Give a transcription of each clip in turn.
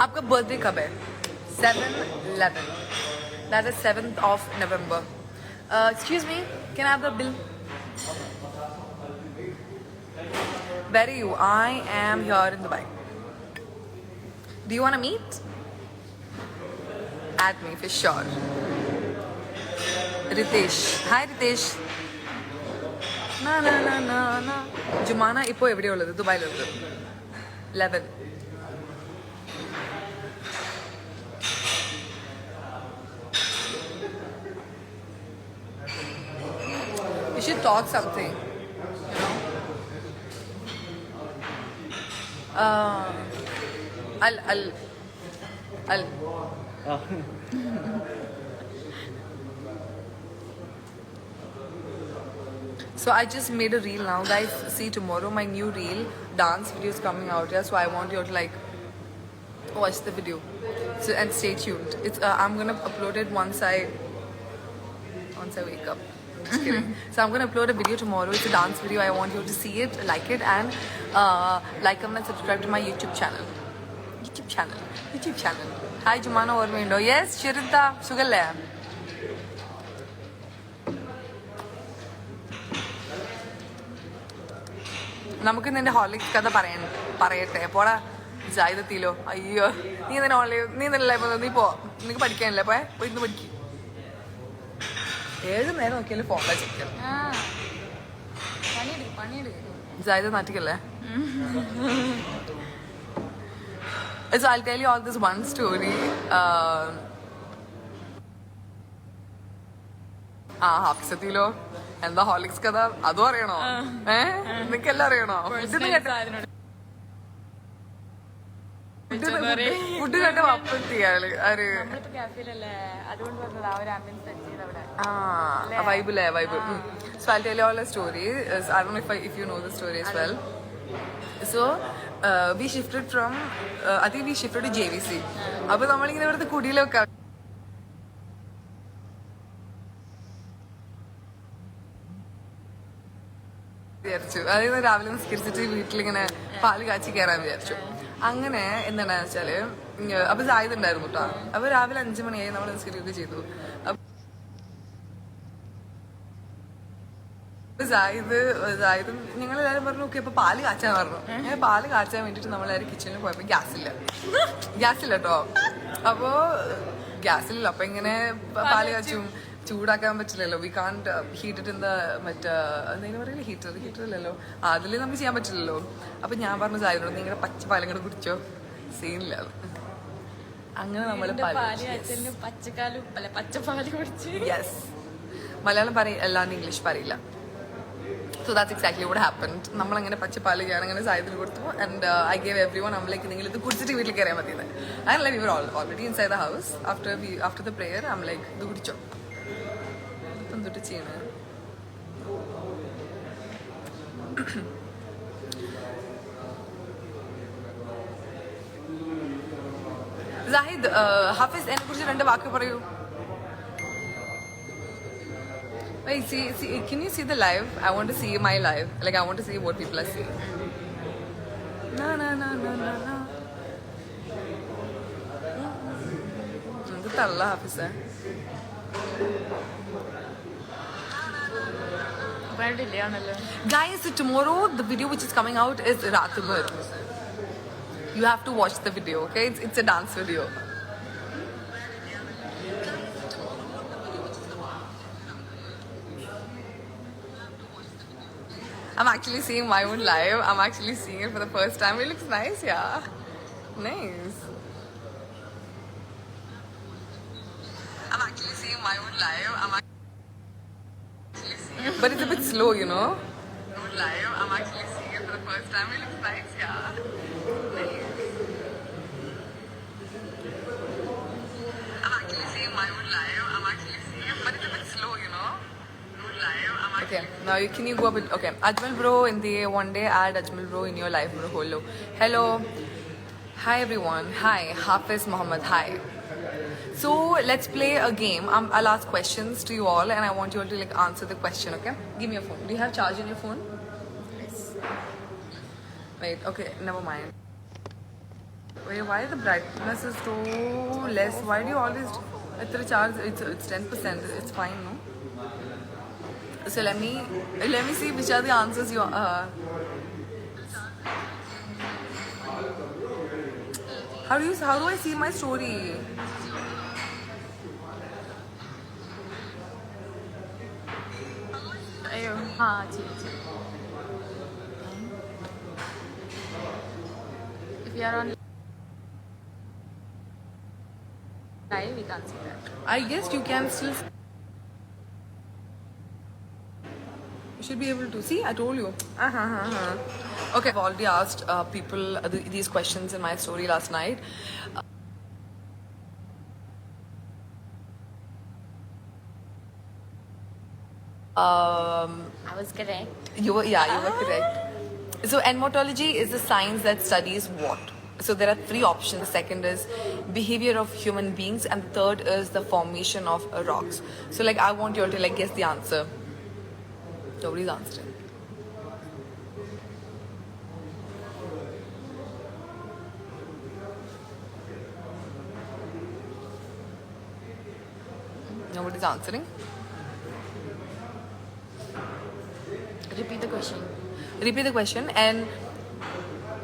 आपका बर्थडे कब है? 7/11. That is 7th of November. Excuse me, can I have the bill? Where are you? I am here in Dubai. Do you want to meet? Add me for sure. Ritesh. Hi Ritesh. Na. Jumana ipo evide ulladu Dubai il ulladu. 11. You should talk something. You know. I'll. So I just made a reel now, guys. See, tomorrow my new reel dance video is coming out. Yeah, so I want you to like watch the video. So and stay tuned. It's I'm gonna upload it once I wake up. Just kidding. So I'm gonna upload a video tomorrow. It's a dance video. I want you to see it, like it, and like, comment, subscribe to my YouTube channel. YouTube channel. Hi, Jumana Ormindo. Yes, Shirita Sugale. നമുക്ക് നിന്റെ Horlicks കഥ പറയട്ടെ പോടാ ജായതെത്തിയില്ലോ. അയ്യോ നീ തന്നെ നീ പോ, നിനക്ക് പഠിക്കാനില്ല. പോയി ഇന്ന് പഠിക്കും. 7 നേരം നോക്കിയാലും ഫോണിലാ ചെക്കൽ. ജായത നാട്ടിക്കല്ലേ. So I'll tell you all this one story. ഹാഫിസത്തിലോ എന്താ ഹോർലിക്സ് കഥ അതും അറിയണോ? നിനക്ക് എല്ലാം അറിയണോ? ഫുഡ് കണ്ട വപ്പത്തിയാള് വൈബില്ലേ vibe. So I'll tell you all a story. I don't know if you know the story as well. So we shifted from I think we shifted to JVC. അപ്പൊ നമ്മളിങ്ങനെ ഇവിടുത്തെ കുടിയിലൊക്കെ വിചാരിച്ചു. അതായത് രാവിലെ നിസ്കരിച്ചിട്ട് വീട്ടിലിങ്ങനെ പാല് കാച്ചി കയറാൻ വിചാരിച്ചു. അങ്ങനെ എന്താണെന്ന് വെച്ചാല് അപ്പൊ ജാഹിദ് ഉണ്ടായിരുന്നു കേട്ടോ. അപ്പൊ രാവിലെ 5 മണിയായി നമ്മൾ നിസ്കരിക്കുകയൊക്കെ ചെയ്തു. ജാഹിദും ഞങ്ങളെല്ലാരും പറഞ്ഞു ഓക്കെ അപ്പൊ പാല് കാച്ചാൻ പറഞ്ഞു. അങ്ങനെ പാല് കാച്ചാൻ വേണ്ടിട്ട് നമ്മളെല്ലാവരും കിച്ചണിൽ പോയപ്പോ ഗ്യാസില്ല കേട്ടോ. അപ്പോ ഗ്യാസില്ല. അപ്പൊ ഇങ്ങനെ പാല് കാച്ചും ചൂടാക്കാൻ പറ്റില്ലല്ലോ. വി കാണ്ട് ഹീറ്റ് ഇൻ ദ മറ്റേ എന്തെങ്കിലും പറയില്ല ഹീറ്ററില്ലല്ലോ. അതിൽ നമുക്ക് ചെയ്യാൻ പറ്റില്ലല്ലോ. അപ്പൊ ഞാൻ പറഞ്ഞു ജാഹിദിനോട് നിങ്ങളുടെ പച്ചപ്പാലും കൂടെ കുടിച്ചോ, സീനില്ല. അങ്ങനെ നമ്മള് യെസ് മലയാളം പറയും അല്ലാണ്ട് ഇംഗ്ലീഷ് പറയില്ല. So that's exactly what happened. നമ്മളങ്ങനെ പച്ചപ്പാല് ഞാനങ്ങനെ ജാഹിദിന് കൊടുത്തു. And I gave everyone. I'm like നിങ്ങൾ ഇത് കുടിച്ചിട്ട് വീട്ടിൽ കയറിയാൽ മതി. And like we were already inside the house after the prayer. I'm like ഇത് കുടിച്ചോ എന്തൊട്ട് ചെയ്യണ. ജാഹിദ് ഹാഫിസ് എന്നെ കുറിച്ച് 2 വാക്ക് പറയൂ. Wait, see, can you see the live? I want to see my live. Like, I want to see what people are seeing. Na. This is Allah, Hafiz. Guys, so tomorrow the video which is coming out is Ratubhar. You have to watch the video, okay? It's a dance video. I'm actually seeing my own live. I'm actually seeing it for the first time. It looks nice, yeah. Nice. I'm actually seeing my own live. But it's a bit slow, you know. Live. I'm actually seeing it for the first time. It looks nice, yeah. Nice. I'm actually seeing my own live. I'm actually seeing it, but it's a bit slow, you know. Okay, now can you go a bit? Okay, Ajmal bro, in the one day add Ajmal bro in your life, bro. Hello, hi everyone. Hi, Hafiz Muhammad. Hi. So let's play a game. I'll ask questions to you all, and I want you all to like answer the question. Okay? Give me your phone. Do you have charge in your phone? Yes. Wait. Okay. Never mind. why the brightness is so less? Why do you always at the charge? It's 10%. It's fine, no? So let me see which are the answers you how do I see my story? हाँ जी जी. If you are on live, we can't see that. I guess you can still. You should be able to see. I told you. Okay, I've already asked people these questions in my story last night. I was correct. You were correct. So entomology is the science that studies what? So there are three options. The second is behavior of human beings, and the third is the formation of rocks. So like I want you all to like guess the answer. Nobody's answering. Nobody's answering. Repeat the question. Repeat the question. And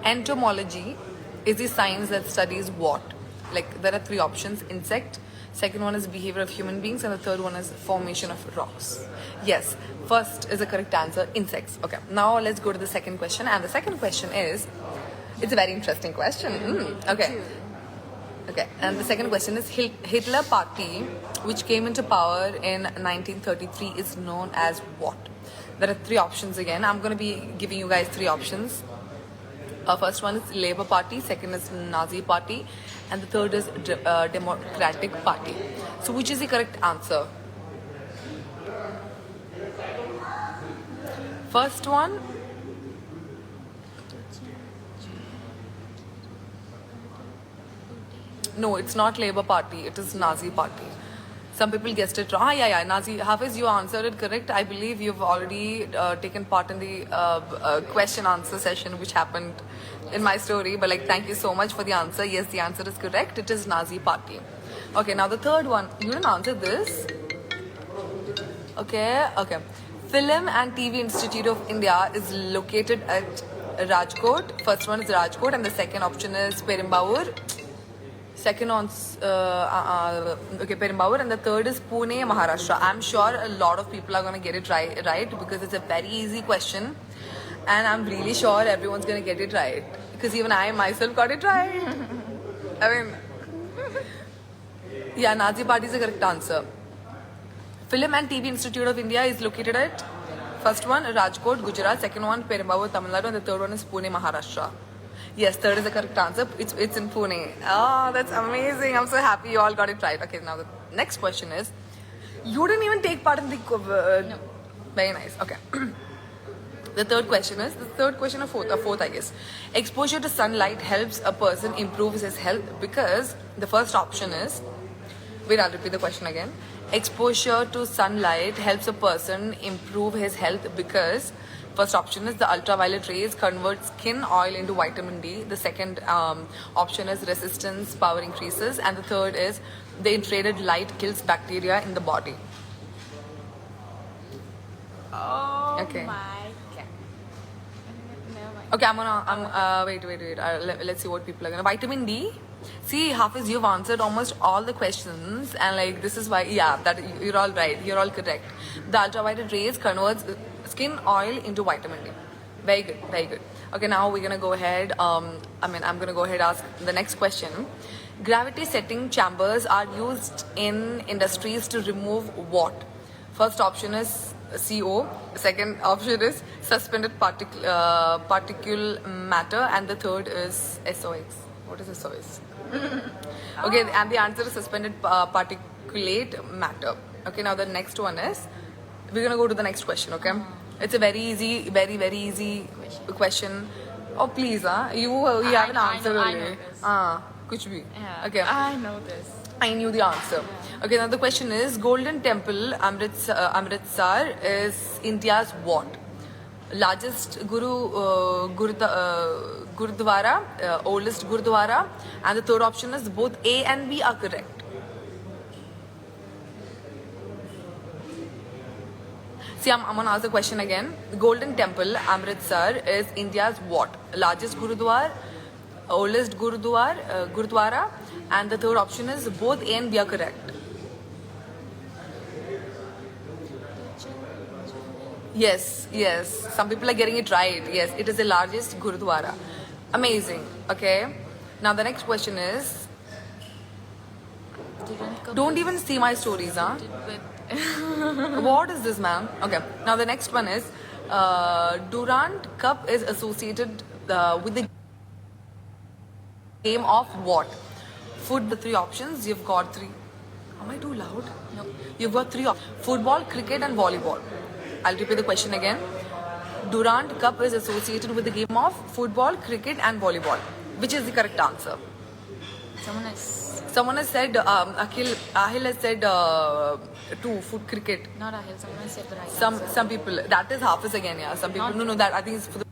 entomology is the science that studies what? Like there are three options: insect, second one is behavior of human beings, and the third one is formation of rocks. Yes, first is the correct answer, insects. Okay, now let's go to the second question. And the second question is, it's a very interesting question. Okay, and the second question is Hitler Party, which came into power in 1933, is known as what? There are three options again. I'm going to be giving you guys three options. First one is Labour Party, second is Nazi Party, and the third is Democratic Party. So which is the correct answer? First one. No, it's not Labour Party. It is Nazi Party. Some people guessed it wrong. Yeah. Nazi. Hafiz, you answered it correct. I believe you've already taken part in the question answer session which happened in my story. But like, thank you so much for the answer. Yes, the answer is correct. It is Nazi Party. Okay, now the third one. You didn't answer this. Okay. Film and TV Institute of India is located at Rajkot. First one is Rajkot, and the second option is Perumbavoor. Second on Perumbavoor, and the third is Pune, Maharashtra. I'm sure a lot of people are going to get it right because it's a very easy question, and I'm really sure everyone's going to get it right because even I myself got it right. I mean, yeah, Nazi Party is the correct answer. Film and TV Institute of India is located at first one Rajkot, Gujarat. Second one Perumbavoor, Tamil Nadu, and the third one is Pune, Maharashtra. Yes, third is the correct answer. It's in Pune. Oh, that's amazing. I'm so happy you all got it right. Okay, now the next question is, you didn't even take part in the... No. Very nice. Okay. The third question is, fourth I guess. Exposure to sunlight helps a person improve his health because the first option is... Wait, I'll repeat the question again. Exposure to sunlight helps a person improve his health because... First option is the ultraviolet rays convert skin oil into vitamin D. The second option is resistance power increases. And the third is the infrared light kills bacteria in the body. Oh okay. My God. Okay, wait. Let's see what people are gonna. Vitamin D. See, Hafiz, you've answered almost all the questions, and like this is why. Yeah, that you're all right. You're all correct. The ultraviolet rays converts skin oil into vitamin D. Very good, very good. Okay, now we're gonna go ahead. I'm gonna go ahead and ask the next question. Gravity setting chambers are used in industries to remove what? First option is CO. Second option is suspended particle matter, and the third is SOx. What is SOx? Okay, and the answer is suspended particulate matter. Okay, now the next one is, we're gonna go to the next question. Okay, it's a very easy, very easy question. Oh please, you have an answer already. Kuch bhi. Yeah, Okay, I know this. I knew the answer. Okay, now the question is, Golden Temple Amritsar is India's what? Largest Gurudwara, oldest Gurudwara, and the third option is both A and B are correct. See, I'm gonna ask the question again. The Golden Temple, Amritsar, is India's what? Largest Gurudwara, oldest Gurudwara, and the third option is both A and B are correct. Yes, yes. Some people are getting it right. Yes, it is the largest Gurudwara. Amazing. Okay. Now the next question is, don't even see my stories, huh? What is this, ma'am? Okay. Now the next one is, Durand Cup is associated with the game of what? Food. The three options. You've got three. Am I too loud? No. You've got three options: football, cricket, and volleyball. I'll repeat the question again. Durand Cup is associated with the game of football, cricket, and volleyball. Which is the correct answer? Someone has said, Ahil has said two, food, cricket. Not Ahil, someone said the right Some people, that is Hafiz again, yeah. Some people, no, that I think it's for the